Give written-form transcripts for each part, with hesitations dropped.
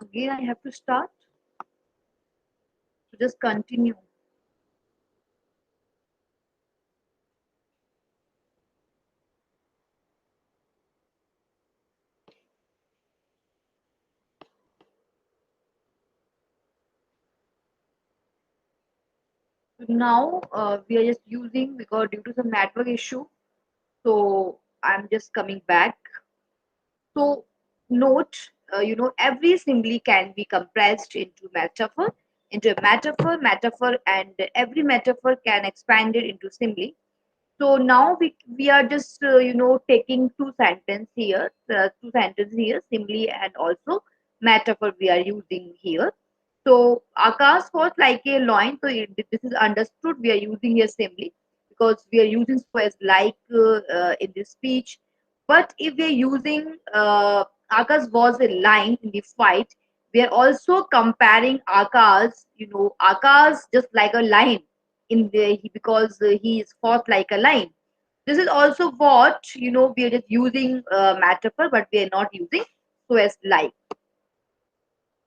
Again, I have to start. So just continue. So now we are just using because due to some network issue. So I'm just coming back. So note, every simile can be compressed into a metaphor, and every metaphor can expand it into simile. So now we are just taking two sentences here, simile and also metaphor we are using here. So Akash was like a loin. So this is understood. We are using here simile because we are using so as like in this speech. But if we are using Akash was a line in the fight, we are also comparing Akash. Akash just like a line in because he is fought like a line. This is also what we are just using metaphor, but we are not using so as like.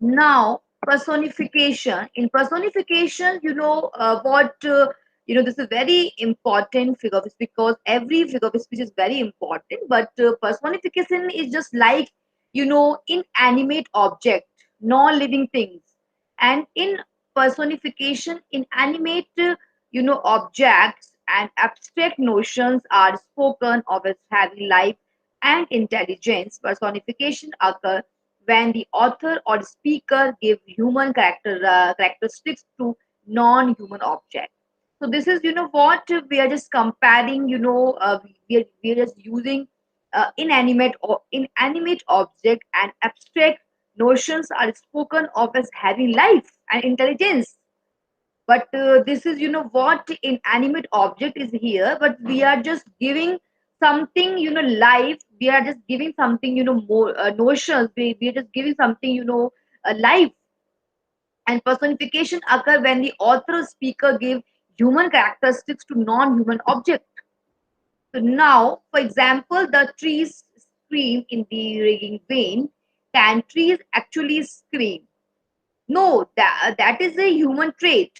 Now personification. In personification, this is very important figure of speech because every figure of speech is very important. But personification is just like inanimate object, non-living things. And in personification, inanimate objects and abstract notions are spoken of as having life and intelligence. Personification occur when the author or speaker give human characteristics to non-human objects. So this is what we are just comparing. We are just using inanimate object and abstract notions are spoken of as having life and intelligence. But this is what inanimate object is here, but we are just giving something life. We are just giving something more notions. We are just giving something life. And personification occur when the author or speaker give human characteristics to non-human object. So now, for example, the trees scream in the ringing vein. Can trees actually scream? No, that is a human trait.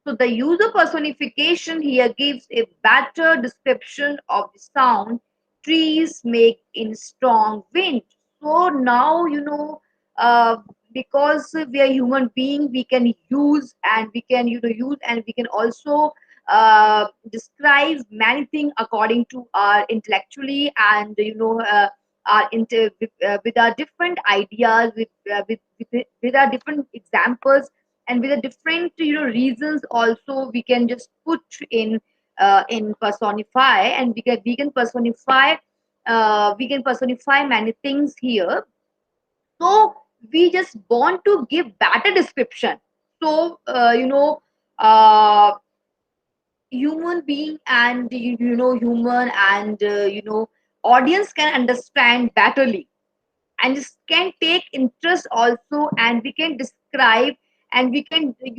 So the user personification here gives a better description of the sound trees make in strong wind. So now because we are human being, we can use and we can use and we can also describe many things according to our intellectually and with our different ideas with our different examples and with the different reasons also we can just put in personify and we can personify many things here. So we just want to give better description. So human being and human and audience can understand betterly and just can take interest also, and we can describe and we can we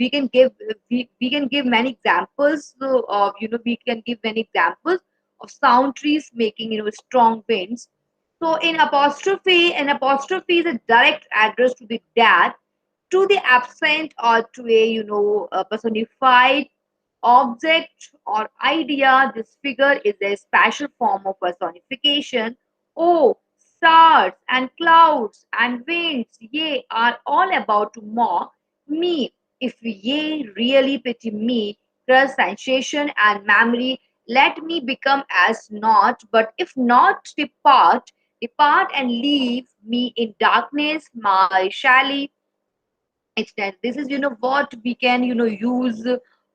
can give we can give many examples. So we can give many examples of sound trees making strong winds. So in apostrophe, an apostrophe is a direct address to the dad, to the absent, or to a personified object or idea. This figure is a special form of personification. Oh, stars and clouds and winds, ye are all about to mock me. If ye really pity me, crush sensation and memory, let me become as naught. But if not, depart and leave me in darkness, my shally extent. This is what we can use.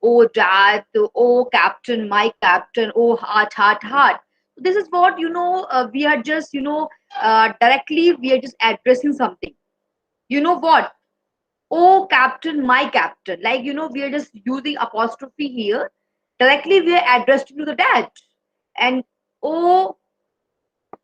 Oh dad, oh captain, my captain, oh heart, heart, heart. So this is what we are just directly we are just addressing something. You know what? Oh captain, my captain. Like we are just using apostrophe here. Directly we are addressing to the dad. And oh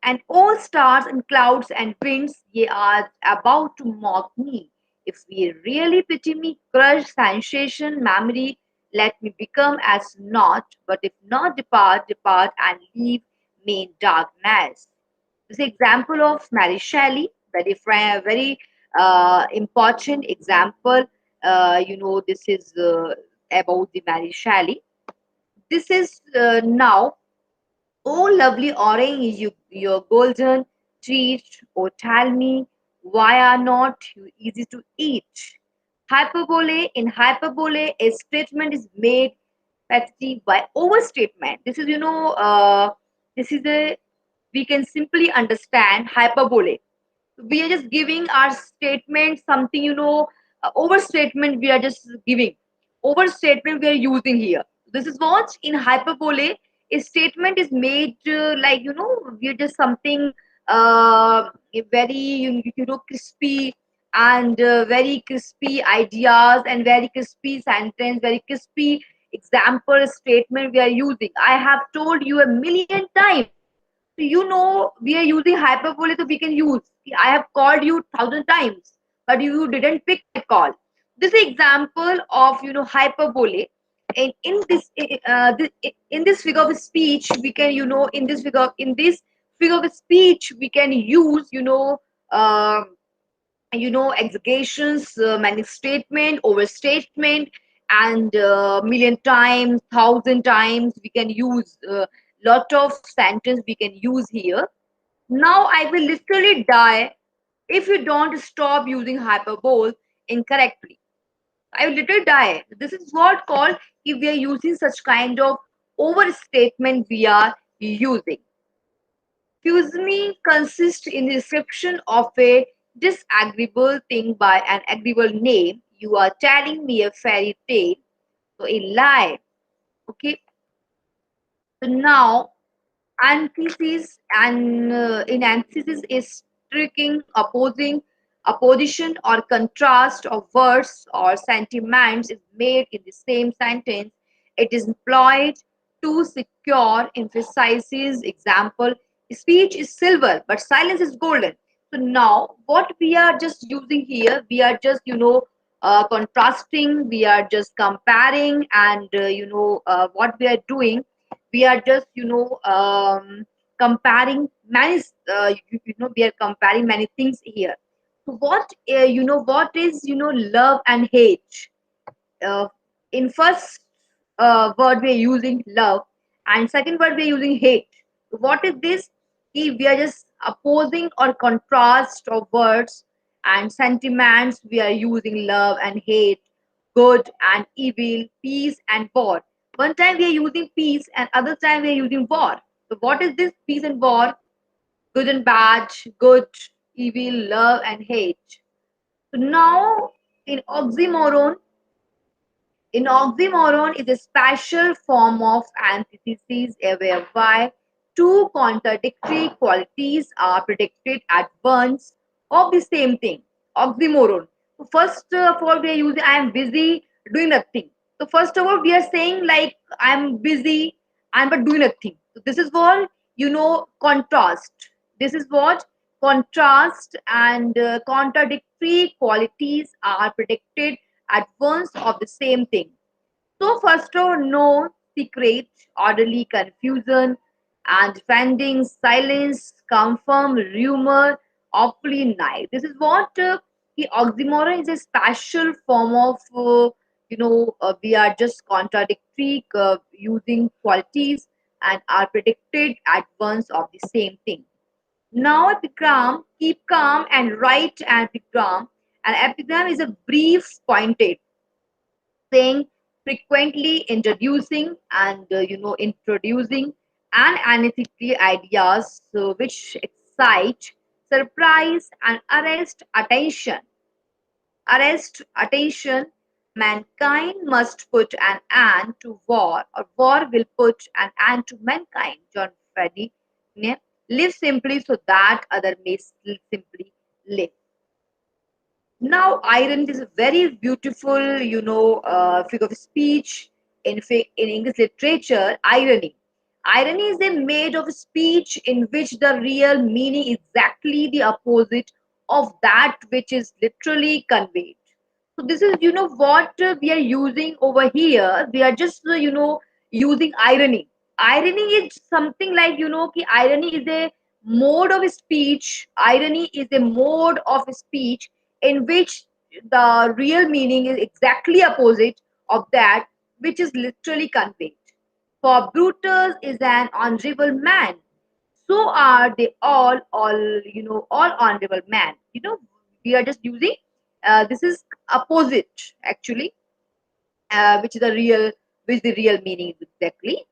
and all stars and clouds and winds, ye are about to mock me. If ye really pity me, crush sensation, memory, let me become as naught. But if not, depart and leave me in darkness. This is example of Mary Shelley. very important example. This is about the Mary Shelley. This is now, oh lovely orange, your golden treat. Oh tell me, why are not you easy to eat? Hyperbole. In hyperbole, a statement is made petty by overstatement. This is, this is a, we can simply understand hyperbole. We are just giving our statement something, overstatement we are just giving. Overstatement we are using here. This is what in hyperbole, a statement is made like, we are just something very, crispy, and very crispy ideas and very crispy sentence, very crispy example statement we are using. I have told you a million times. So we are using hyperbole, so we can use. I have called you 1,000 times, but you didn't pick my call. This is example of hyperbole. And in this figure of speech, we can in this figure of speech we can use exaggeраtions, many statement, overstatement, and million times, 1,000 times we can use. Lot of sentence we can use here. Now I will literally die if you don't stop using hyperbole incorrectly. I will literally die. This is what called if we are using such kind of overstatement we are using. Fusme consists in the description of a disagreeable thing by an agreeable name. You are telling me a fairy tale, so a lie. Okay. So now antithesis, and in antithesis is striking opposition or contrast of words or sentiments is made in the same sentence. It is employed to secure emphasizes. Example: speech is silver but silence is golden. So now what we are just using here, we are just contrasting, we are just comparing, and what we are doing, we are just comparing many we are comparing many things here. So what is love and hate. uh, in first word we are using love, and second word we are using hate. So what is this? We are just opposing or contrast of words and sentiments. We are using love and hate, good and evil, peace and war. One time we are using peace and other time we are using war. So what is this peace and war? Good and bad, good, evil, love and hate. So now in oxymoron, is a special form of antithesis whereby two contradictory qualities are predicted at once of the same thing. Oxymoron. So first of all, we are using I am busy doing nothing. So first of all, we are saying like I am busy, I am but doing nothing. So this is what contrast. This is what contrast and contradictory qualities are predicted at once of the same thing. So first of all, no secret, orderly confusion, and defending silence, confirm rumor, awfully nice. This is what the oxymoron is a special form of, we are just contradictory using qualities and are predicted at once of the same thing. Now epigram, keep calm and write an epigram. An epigram is a brief pointed saying, frequently introducing and introducing and analytically ideas which excite, surprise and arrest attention. Mankind must put an end to war, or war will put an end to mankind. John Freddy. Live simply so that other may simply live. Now, irony is a very beautiful, figure of speech in English literature. Irony is a made of speech in which the real meaning is exactly the opposite of that which is literally conveyed. So this is, what we are using over here. We are just, using irony. Irony is something like, irony is a mode of speech. Irony is a mode of speech in which the real meaning is exactly opposite of that which is literally conveyed. For Brutus is an honorable man, so are they all honorable man. We are just using this is opposite actually, which is the real, which the real meaning is exactly.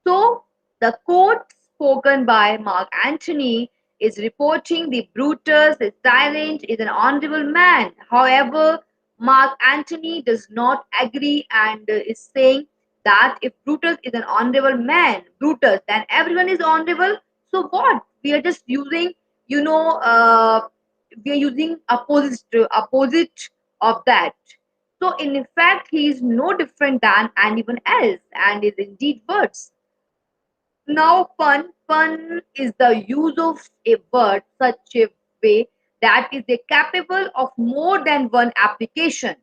So the quote spoken by Mark Antony is reporting the Brutus is silent is an honorable man. However, Mark Antony does not agree and is saying that if Brutus is an honorable man, Brutus, then everyone is honorable. So what? We are just using, you know, uh, we are using opposite of that. So in fact, he is no different than anyone else and is indeed words. Now, pun is the use of a word such a way that is a capable of more than one application.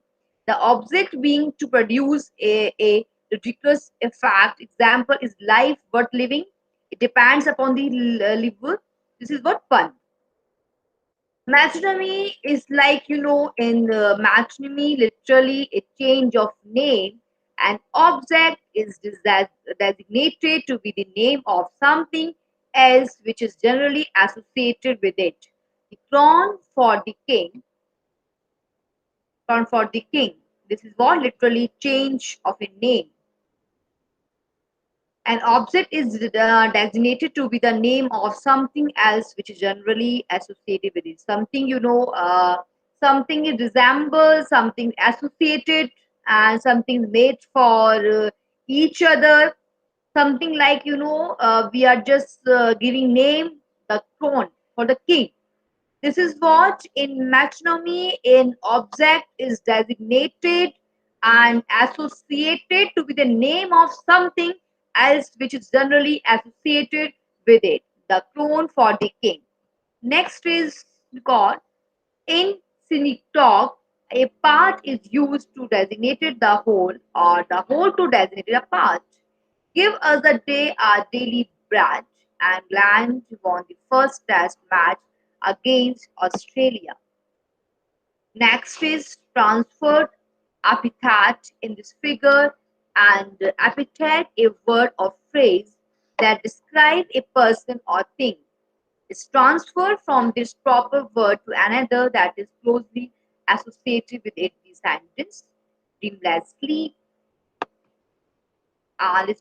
The object being to produce a ridiculous effect. Example is life worth living. It depends upon the liver. This is what pun. Matrimony is like, in matrimony, literally a change of name. An object is designated to be the name of something else which is generally associated with it. The crown for the king. This is what literally change of a name. An object is designated to be the name of something else which is generally associated with it. Something it resembles, something associated, and something made for each other. Something like, we are just giving name the throne for the king. This is what in matrimony an object is designated and associated to be the name of something else which is generally associated with it. The crown for the king. Next is God. In cynic talk, a part is used to designate the whole or the whole to designate a part. Give us a day our daily bread, and England won the first test match against Australia. Next is transferred epithet in this figure, and epithet a word or phrase that describe a person or thing is transferred from this proper word to another that is closely associated with it. The sentence dreamless sleep. In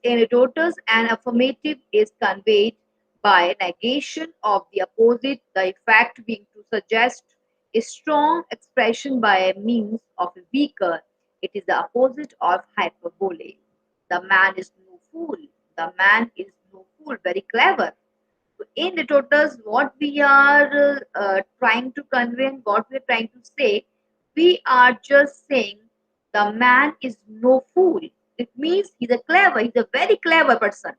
Aristotle, an affirmative is conveyed by negation of the opposite, the effect being to suggest a strong expression by means of a weaker. It is the opposite of hyperbole. The man is no fool. The man is no fool. Very clever. So in Aristotle, what we are trying to convey and what we are trying to say, we are just saying the man is no fool. It means he's a very clever person.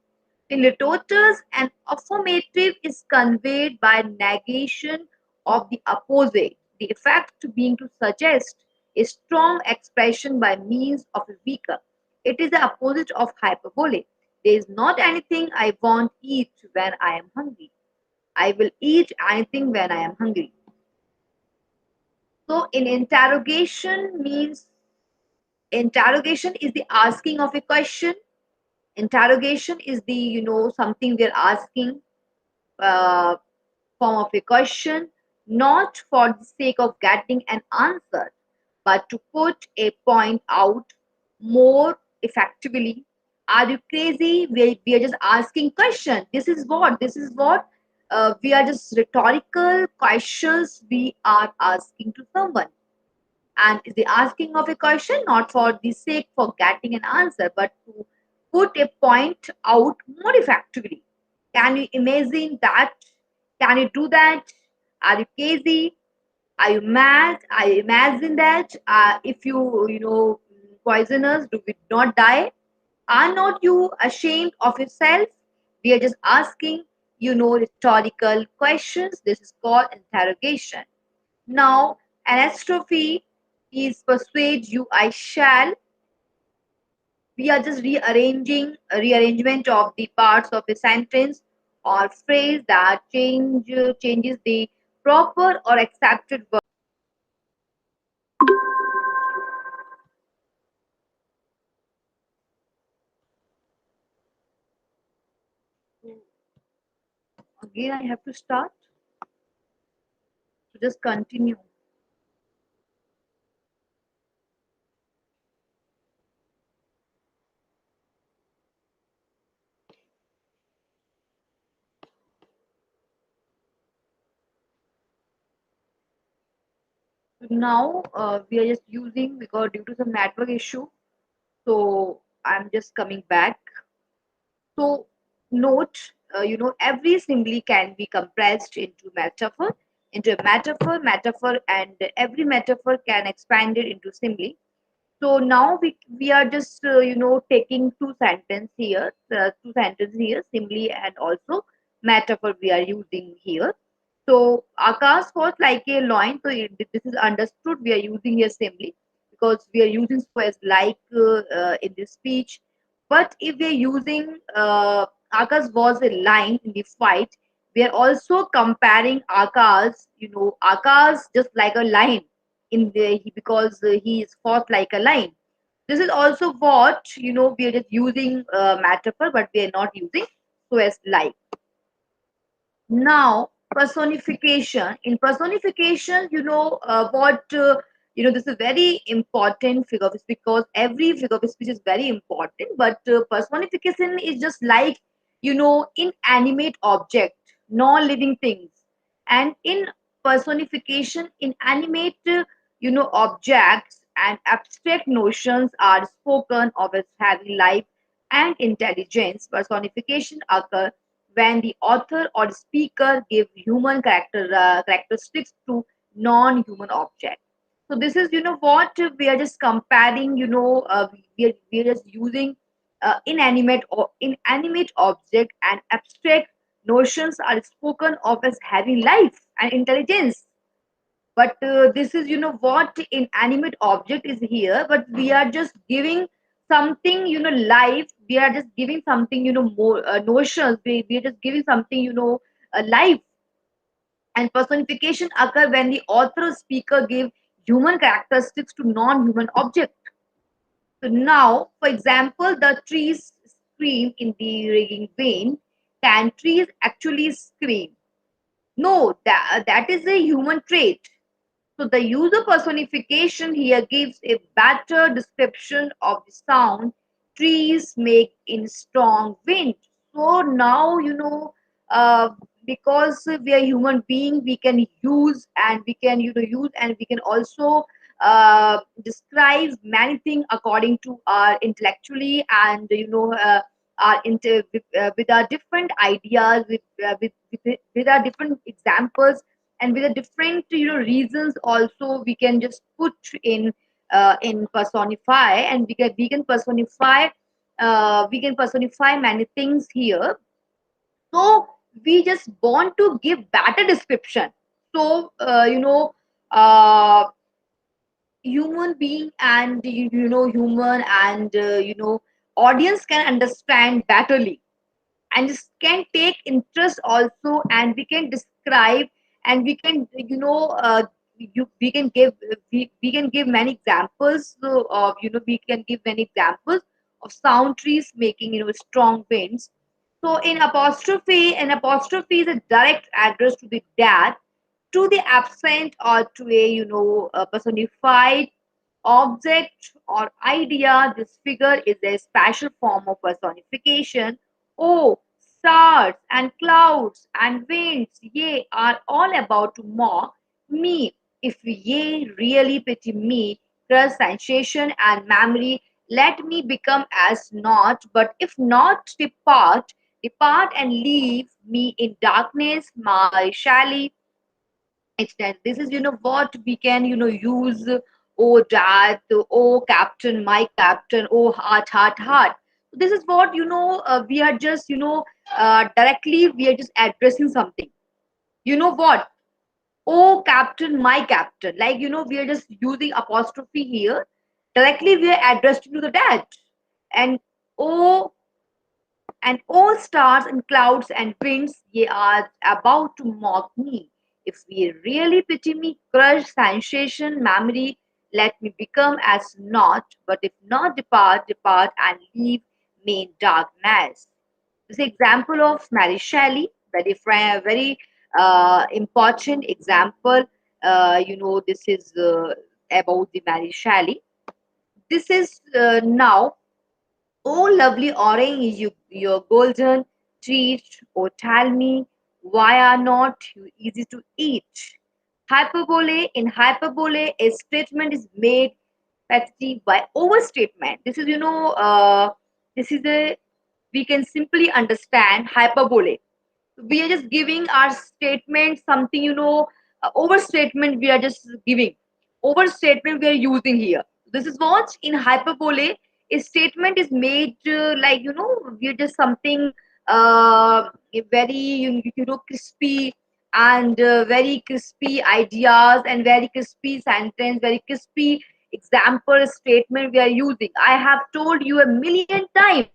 In Aristotle, an affirmative is conveyed by negation of the opposite, the effect being to suggest a strong expression by means of a weaker. It is the opposite of hyperbole. There is not anything I won't eat when I am hungry. I will eat anything when I am hungry. So, in interrogation is the asking of a question. Interrogation is the, something we're asking, uh, form of a question, not for the sake of getting an answer, but to put a point out more effectively. Are you crazy? We are just asking question. This is what we are just rhetorical questions we are asking to someone. And is the asking of a question not for the sake for getting an answer, but to put a point out more effectively. Can you imagine that? Can you do that? Are you crazy? Are you mad? I imagine that if poisoners do not die, are not you ashamed of yourself? We are just asking, rhetorical questions. This is called interrogation. Now, anastrophe is persuade you I shall. We are just rearrangement of the parts of a sentence or phrase that changes the proper or accepted word. Again, I have to start. So just continue. So now we are just using because due to some network issue. So I'm just coming back. So note, every simile can be compressed into a metaphor, and every metaphor can expand it into simile. So now we are just taking two sentences here, simile and also metaphor we are using here. So Akash was like a loin. So this is understood. We are using here simile because we are using so as like in this speech. But if we are using Akash was a line in the fight, we are also comparing Akash. Akash just like a line in because he is fought like a line. This is also what we are just using metaphor, but we are not using so as like. Now, personification. In personification, this is very important figure of speech because every figure of speech is very important. But personification is just like, inanimate object, non-living things. And in personification, inanimate, objects and abstract notions are spoken of as having life and intelligence. Personification occur when the author or speaker give human characteristics to non-human object. So this is what we are just comparing. We are just using inanimate object and abstract notions are spoken of as having life and intelligence. But this is what inanimate object is here, but we are just giving something life. We are just giving something more notions. We are just giving something life. And personification occur when the author or speaker give human characteristics to non-human object. So now, for example, the trees scream in the ringing vein. Can trees actually scream? No, that is a human trait. So the user personification here gives a better description of the sound trees make in strong wind. So now because we are human being, we can use and we can use and we can also describe many things according to our intellectually and with our different ideas with our different examples and with the different reasons also we can just put in personify, and we can personify many things here. So we just want to give better description. So human being and human and audience can understand betterly and just can take interest also, and we can describe and we can we can give we can give many examples. So of we can give many examples of sound trees making strong winds. So in apostrophe, an apostrophe is a direct address to the dad, to the absent, or to a personified object or idea. This figure is a special form of personification. Oh, stars and clouds and winds, ye are all about to mock me. If ye really pity me, crush sensation and memory, let me become as naught. But if not, depart and leave me in darkness, my shally extent. This is what we can use. Oh dad, oh captain, my captain, oh heart, heart, heart. So this is what we are just directly we are just addressing something. You know what? Oh captain, my captain. Like we are just using apostrophe here. Directly we are addressing to the dad. And oh And all stars and clouds and winds, ye are about to mock me. If ye really pity me, crush sensation, memory, let me become as naught. But if not, depart, depart, and leave me in darkness. This is example of Mary Shelley, very important example. This is about the Mary Shelley. This is now, oh, lovely orange, your golden teeth, oh, tell me, why are not you easy to eat? Hyperbole, in hyperbole, a statement is made petty by overstatement. This is a, we can simply understand hyperbole. We are just giving our statement something, overstatement we are just giving. Overstatement we are using here. This is what in hyperbole a statement is made we're just something very crispy and very crispy ideas and very crispy sentence, very crispy example statement we are using. I have told you a million times,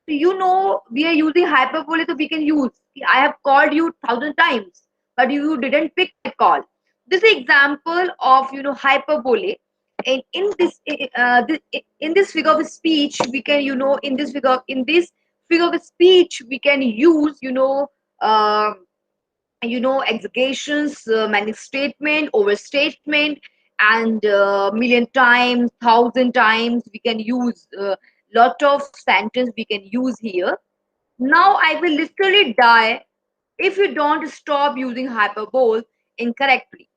so we are using hyperbole, so we can use. I have called you 1,000 times, but you didn't pick my call. This is example of hyperbole. And in this figure of speech, we can in this figure of speech we can use uh, exaggeраtions, many statement, overstatement, and million times, 1,000 times we can use. Lot of sentence we can use here. Now I will literally die if you don't stop using hyperbole incorrectly.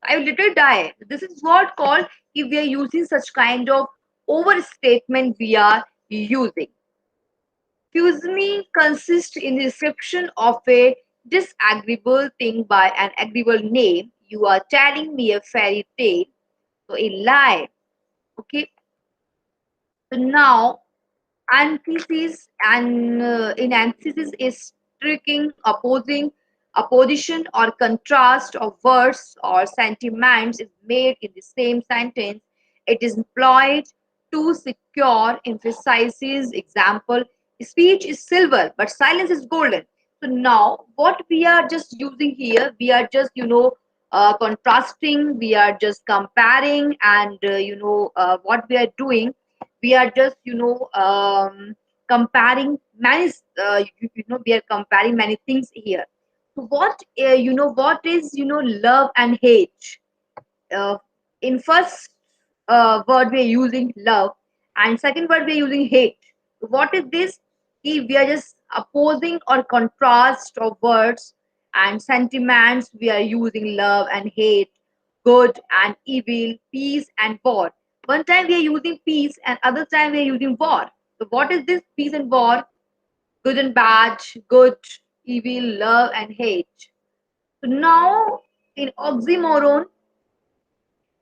I will literally die. This is what called if we are using such kind of overstatement we are using. Fusme consists in the description of a disagreeable thing by an agreeable name. You are telling me a fairy tale, so a lie. Okay. So now antithesis and in antithesis is striking, opposition or contrast of words or sentiments is made in the same sentence. It is employed to secure emphasizes. Example: speech is silver but silence is golden. So now what we are just using here, we are just contrasting, we are just comparing, and what we are doing, we are just comparing many we are comparing many things here. So what is love and hate. uh, in first word we are using love, and second word we are using hate. So what is this? If we are just opposing or contrast of words and sentiments, we are using love and hate, good and evil, peace and war. One time we are using peace and other time we are using war. So what is this peace and war? Good and bad, good, evil, love and hate. So now in oxymoron,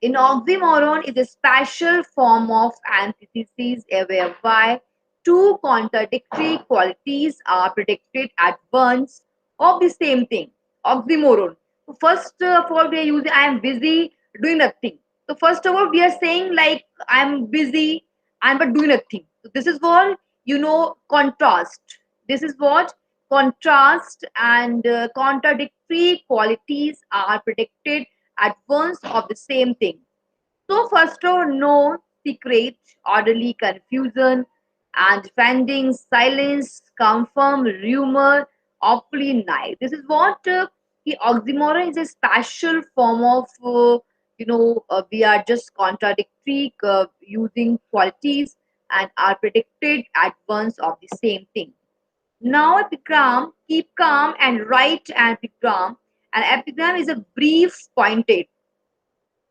is a special form of antithesis whereby two contradictory qualities are predicted at once of the same thing. Oxymoron. So first of all, we are using I am busy doing nothing. So first of all, we are saying like I am busy and but doing nothing. So this is what contrast. This is what contrast and contradictory qualities are predicted at once of the same thing. So first of all, no secret, orderly confusion, and defending silence, confirm rumor, awfully nice. This is what the oxymoron is a special form of, we are just contradictory using qualities and are predicted at once of the same thing. Now epigram, keep calm and write an epigram. An epigram is a brief pointed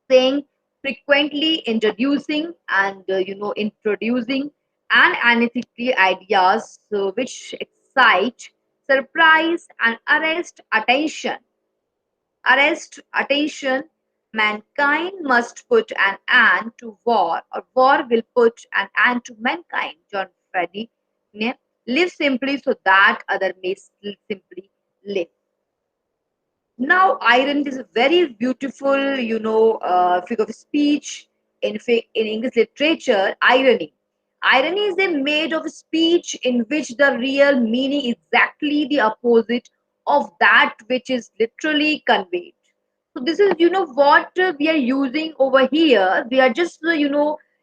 saying, frequently introducing and introducing and analytically ideas which excite, surprise and arrest attention. Mankind must put an end to war, or war will put an end to mankind. John Freddy. Live simply so that other may simply live. Now, irony is a very beautiful, figure of speech in English literature. Irony. Irony is a made of speech in which the real meaning is exactly the opposite of that which is literally conveyed. So this is, what we are using over here. We are just,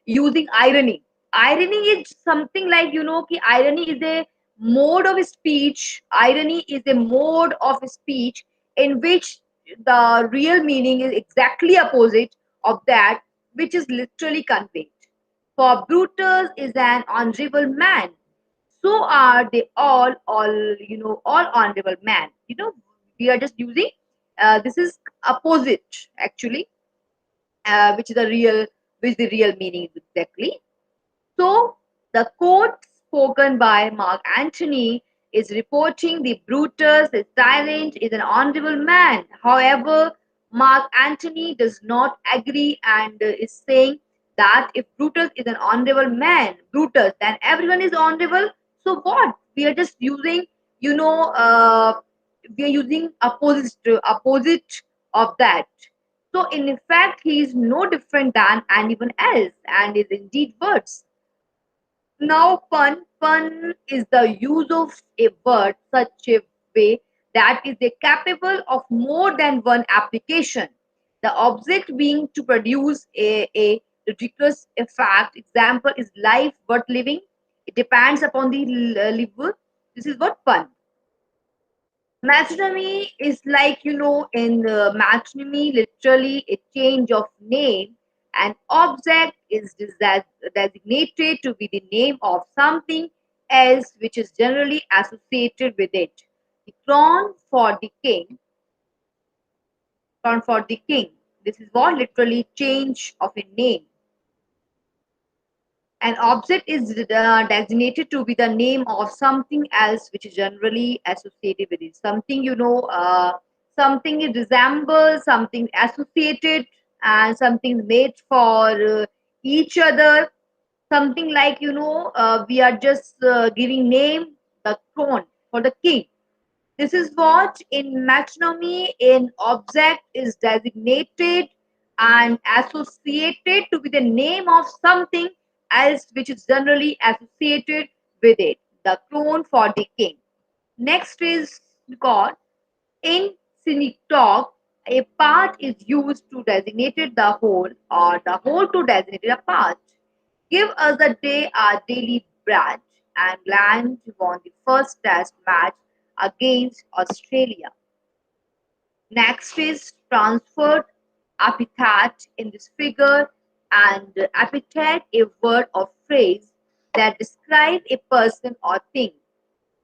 using irony. Irony is something like, irony is a mode of speech. Irony is a mode of speech in which the real meaning is exactly opposite of that which is literally conveyed. For Brutus is an honorable man. So are they all honorable man. We are just using this is opposite actually, which is the real meaning is exactly. So the quote spoken by Mark Antony is reporting the Brutus is silent is an honorable man. However, Mark Antony does not agree and is saying that if Brutus is an honorable man, Brutus, then everyone is honorable. So what? We are just using, you know, uh, we are using opposite of that. So in fact, he is no different than anyone else and is indeed words. Now, pun is the use of a word such a way that is capable of more than one application. The object being to produce a ridiculous effect. Example is life worth living. It depends upon the liver. This is what pun. Matrimony is like, in matrimony, literally a change of name. An object is designated to be the name of something else which is generally associated with it. The crown for the king. This is what literally change of a name. An object is designated to be the name of something else which is generally associated with it. Something it resembles, something associated, and something made for each other. Something like, we are just giving name the throne for the king. This is what in matrimony an object is designated and associated to be the name of something else which is generally associated with it. The crown for the king. Next is called in cynic talk. A part is used to designate the whole or the whole to designate a part. Give us a day our daily bread. England won the first test match against Australia. Next is transferred epithet in this figure, and epithet a word or phrase that describe a person or thing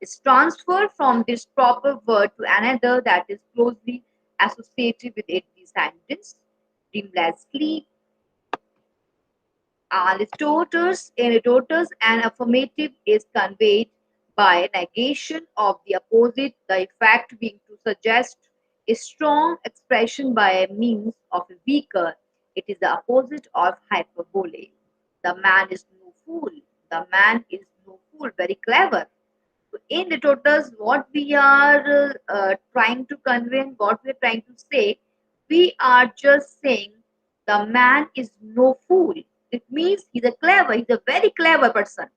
is transferred from this proper word to another that is closely associated with it. The sentence dreamless sleep. In Aristotle, an affirmative is conveyed by negation of the opposite, the effect being to suggest a strong expression by a means of a weaker. It is the opposite of hyperbole. The man is no fool. The man is no fool. Very clever. So in Aristotle, what we are trying to convey and what we are trying to say, we are just saying the man is no fool. It means he's a very clever person.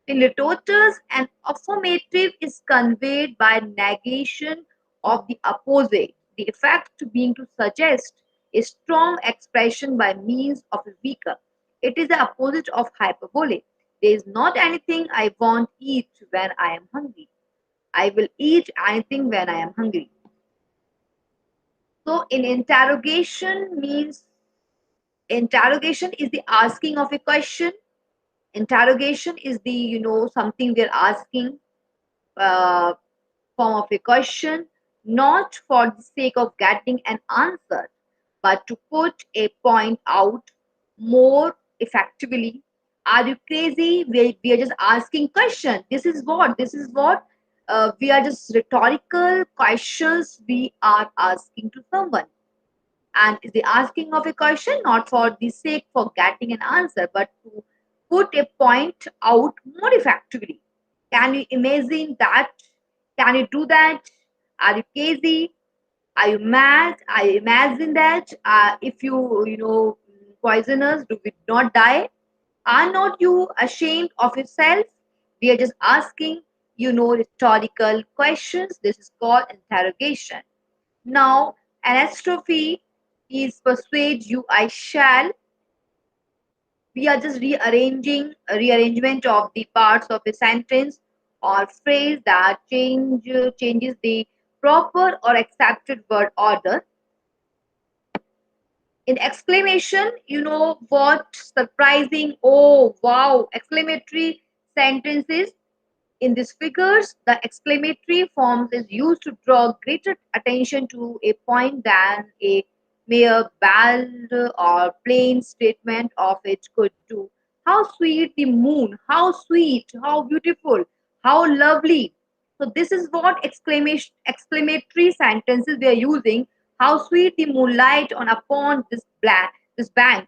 In Aristotle, an affirmative is conveyed by negation of the opposite, the effect being to suggest a strong expression by means of a weaker. It is the opposite of hyperbole. There is not anything I won't eat when I am hungry. I will eat anything when I am hungry. So, in interrogation is the asking of a question. Interrogation is the something we're asking uh, form of a question, not for the sake of getting an answer, but to put a point out more effectively. Are you crazy? We are just asking question. This is what we are just rhetorical questions we are asking to someone. And is the asking of a question not for the sake for getting an answer, but to put a point out more effectively. Can you imagine that? Can you do that? Are you crazy? Are you mad? I imagine that if you poisoners do we not die? Are not you ashamed of yourself? We are just asking, rhetorical questions. This is called interrogation. Now, anastrophe is persuade you I shall. We are just rearranging a rearrangement of the parts of a sentence or phrase that changes the proper or accepted word order. In exclamation, what surprising, oh wow, exclamatory sentences. In these figures, the exclamatory form is used to draw greater attention to a point than a mere bald or plain statement of it could do. How sweet the moon, how sweet, how beautiful, how lovely. So this is what exclamatory sentences we are using. How sweet the moonlight on upon this bank.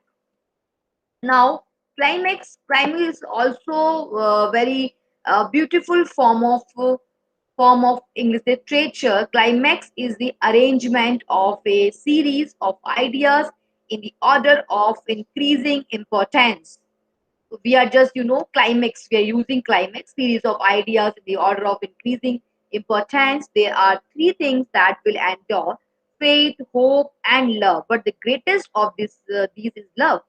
Now, climax is also very beautiful form of English literature. Climax is the arrangement of a series of ideas in the order of increasing importance. So we are just, climax. We are using climax series of ideas in the order of increasing importance. There are three things that will endure: faith, hope, and love. But the greatest of these is love.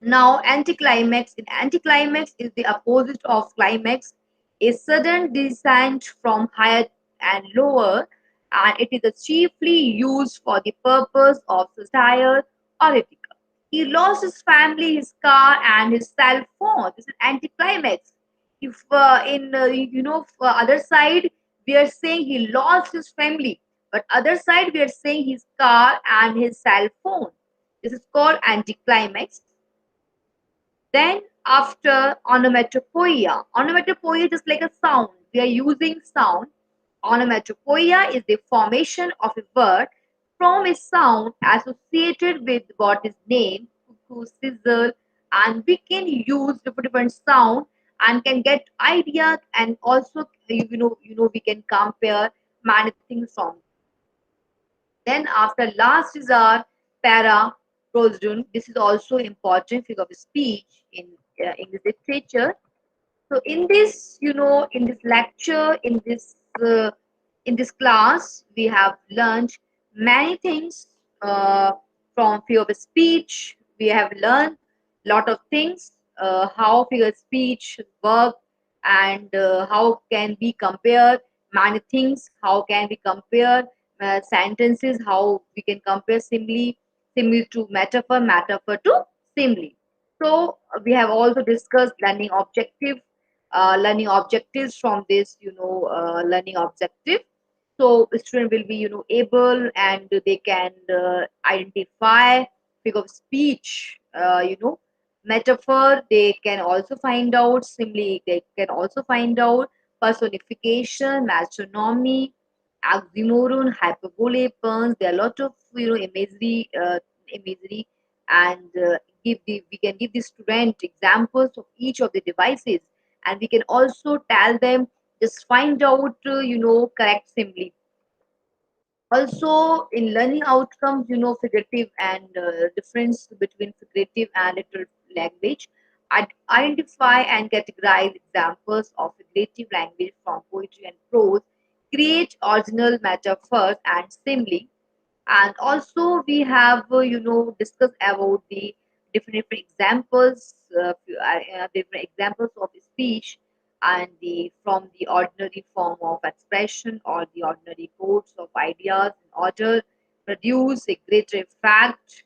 Now, anticlimax. In anticlimax is the opposite of climax, a sudden descent from higher and lower, and it is chiefly used for the purpose of satire or ridicule. He lost his family, his car, and his cell phone. This is anticlimax. If in for other side we are saying he lost his family, but other side we are saying his car and his cell phone. This is called anticlimax. Then after onomatopoeia is just like a sound. We are using sound. Onomatopoeia is the formation of a word from a sound associated with what is named, cuckoo, sizzle, and we can use different sound and can get idea, and also we can compare many things from. Then after last is our para prosodon. This is also important figure of speech in English literature. So in this, in this lecture, in this class, we have learned many things from figure of speech. We have learned lot of things, how figure of speech work, and how can we compare many things. How can we compare sentences? How we can compare simile to metaphor, metaphor to simile. So we have also discussed learning objectives from this, learning objective. So the student will be, able, and they can identify figure of speech, metaphor. They can also find out simile. They can also find out personification, metronomy, oxymoron, hyperbole, puns. There are a lot of imagery, and we can give the student examples of each of the devices, and we can also tell them just find out correct simile. Also in learning outcomes, figurative and difference between figurative and literal language. Identify and categorize examples of figurative language from poetry and prose. Create original metaphors and simile. And also we have discussed about the different examples, different examples of speech, and the from the ordinary form of expression or the ordinary codes of ideas in order produce a greater effect.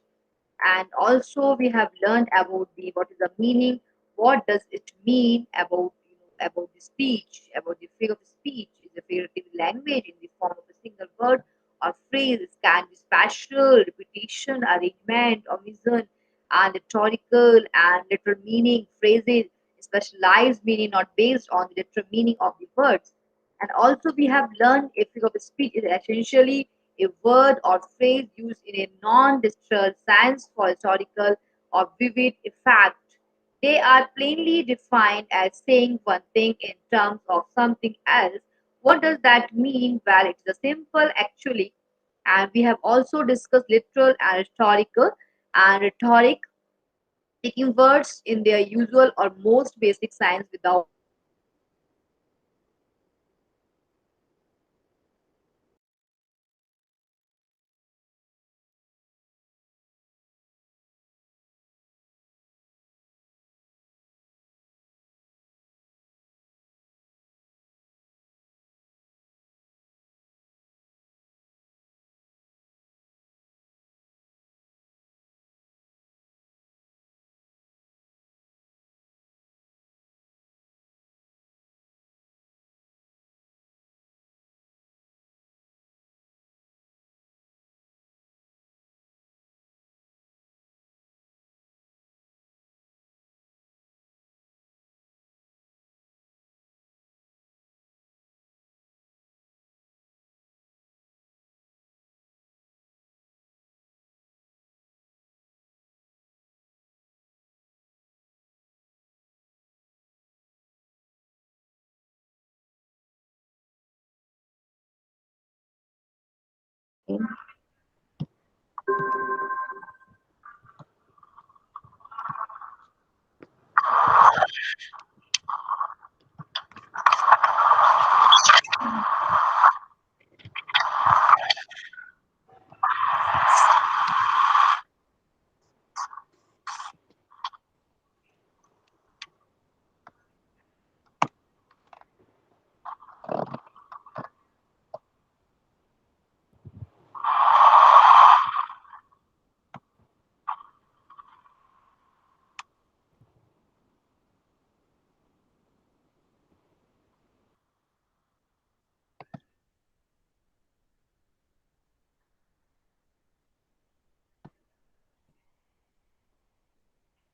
And also we have learned about the what is the meaning, what does it mean about about the speech, about the figure of speech is a figurative language in the form of a single word or phrase. It can be spatial repetition, arrangement, omission, and rhetorical and literal meaning phrases, specialized meaning not based on the literal meaning of the words. And also we have learned a figure of speech is essentially a word or phrase used in a non-literal sense for historical or vivid effect. They are plainly defined as saying one thing in terms of something else. What does that mean? Well, it's a simple actually. And we have also discussed literal and rhetorical. And rhetoric taking words in their usual or most basic signs without understanding the meaning. This creates confusion and misunderstanding.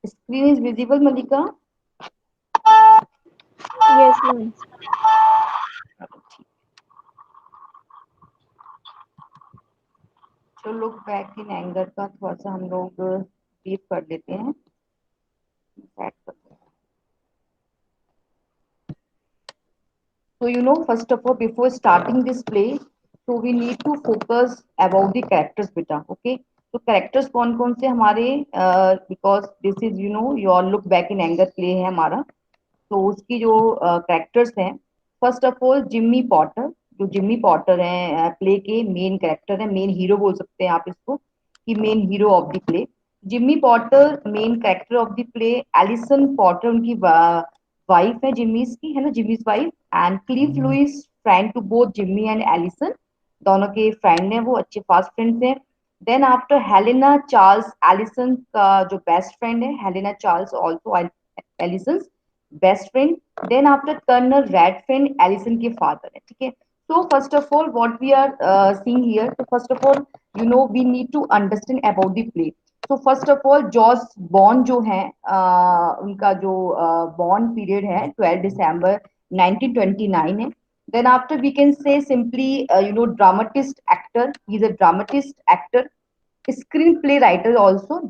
Screen is visible, Malika. Yes, ma'am. जो look back in anger का थोड़ा सा हम लोग brief कर लेते हैं, set करते हैं. So, first of all, before starting this play, so we need to focus about the characters, beta. Okay. तो कैरेक्टर्स कौन कौन से हमारे, because this is your look back in anger play है हमारा. तो उसकी जो कैरेक्टर्स हैं, first of all Jimmy Porter. जो जिम्मी पॉटर हैं प्ले के मेन कैरेक्टर है, मेन हीरो बोल सकते हैं आप इसको, कि main hero of the play. Jimmy Porter main character of the play. Alison Porter उनकी वाइफ है, जिम्मीज की, है ना, Jimmy's wife. And Cliff Lewis friend to both Jimmy and Alison. दोनों के फ्रेंड हैं, वो अच्छे फास्ट फ्रेंड्स हैं. Then after Helena Charles, Alison का जो बेस्ट फ्रेंड है, Helena Charles also Alison best friend. Then after Colonel Redfern, Alison के फादर है, ठीक है. So first of all, what we are seeing here, so first of all, we need to understand about the play. So first of all, George born जो है, उनका जो born period है 12 दिसंबर 1929 है. Then after we can say simply, dramatist actor. He's a dramatist actor, screen play writer also.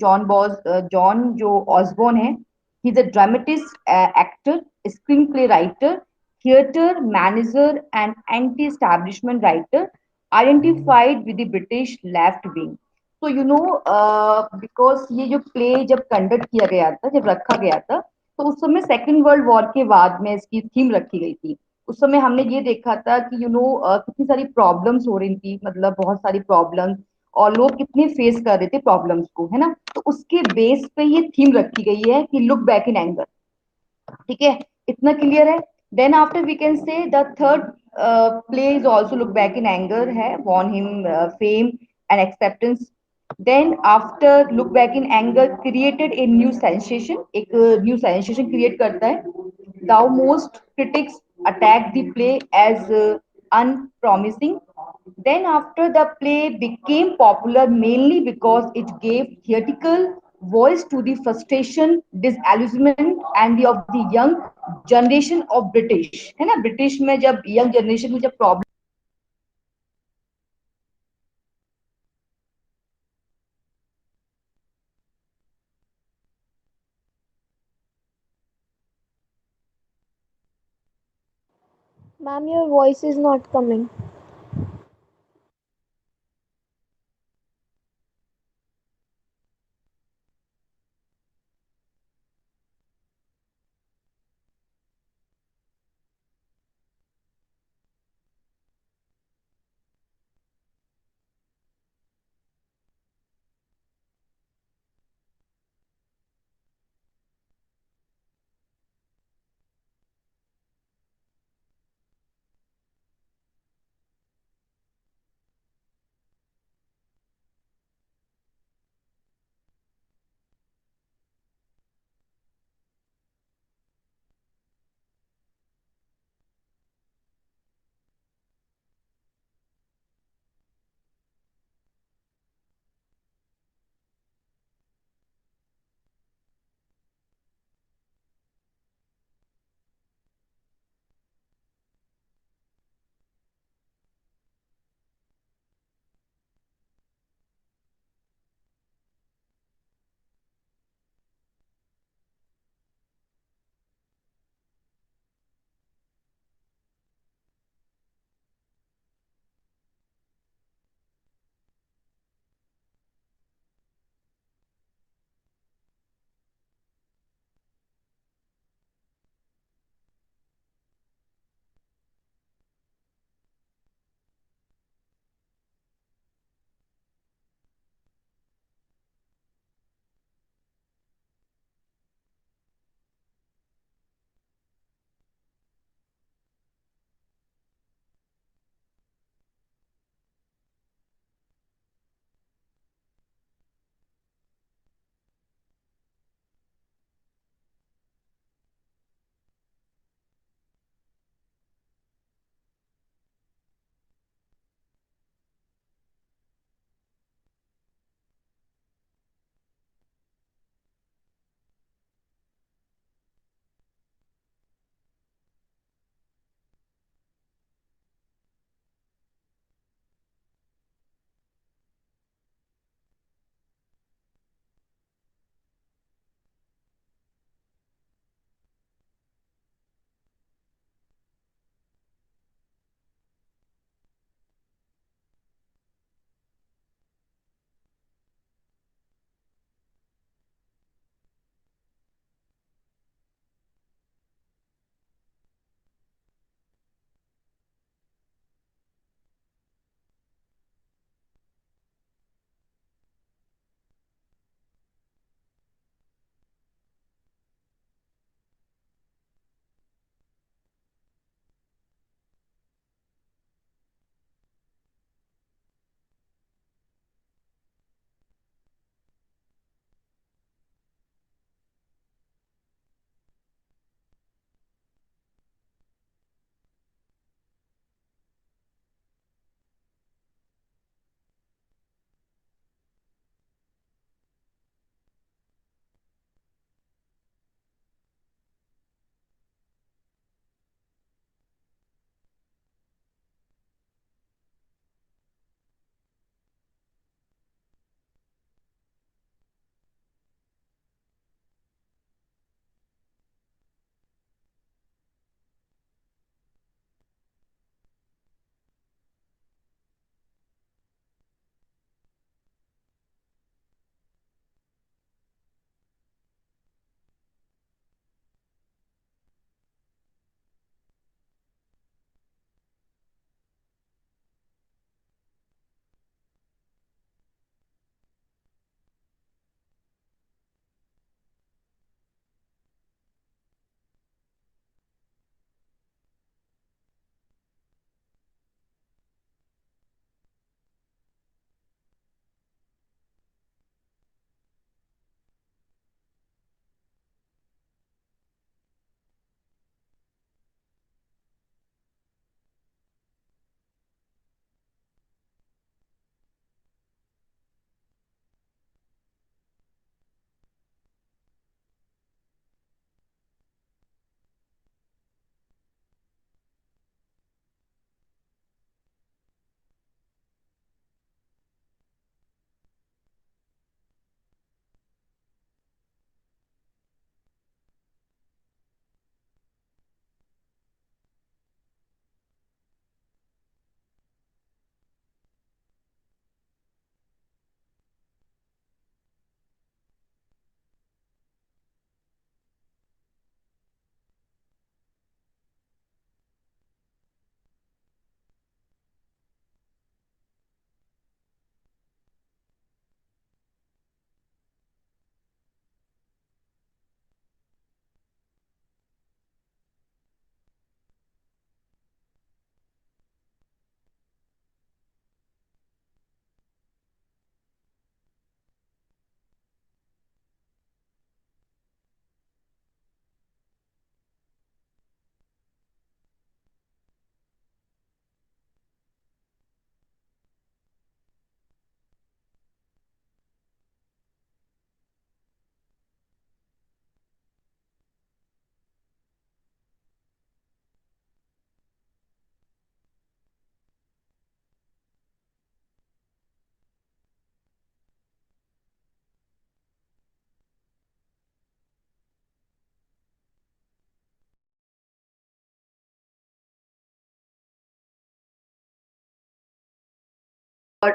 John जो Osborne है, he is a dramatist actor, screen play writer, theatre manager and anti establishment writer, identified with the British left wing. तो because ये जो play जब conduct किया गया था, जब रखा गया था, तो उस समय सेकेंड वर्ल्ड वॉर के बाद में इसकी थीम रखी गई थी. उस समय हमने ये देखा था कि कितनी सारी प्रॉब्लम्स हो रही थी, मतलब बहुत सारी प्रॉब्लम्स, और लोग कितने फेस कर रहे थे प्रॉब्लम्स को, है ना. तो उसके बेस पे ये थीम रखी गई है कि लुक बैक इन एंगर. ठीक है, इतना क्लियर है. Then after we can say the third play is also Look back in Anger है, won him fame and acceptance. Then after Look back in Anger created a new sensation, एक new sensation create करता है. Though most critics attack the play as unpromising. Then, after the play became popular mainly because it gave theatrical voice to the frustration, disillusionment, and of the young generation of British. है ना, British में जब young generation में जब problem Ma'am, your voice is not coming.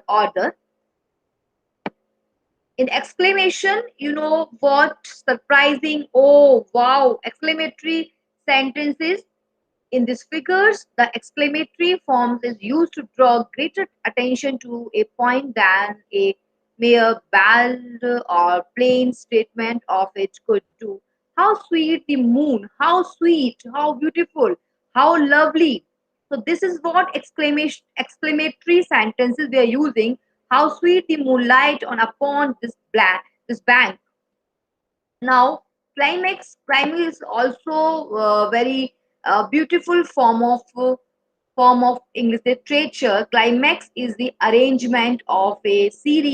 order. In exclamation, you know what surprising, oh wow, exclamatory sentences. In these figures, the exclamatory form is used to draw greater attention to a point than a mere bald or plain statement of it could do. How sweet the moon, how sweet, how beautiful, how lovely. So this is what exclamatory sentences we are using. How sweet the moonlight on upon this bank. Now, climax is also very beautiful form of English literature. Climax is the arrangement of a series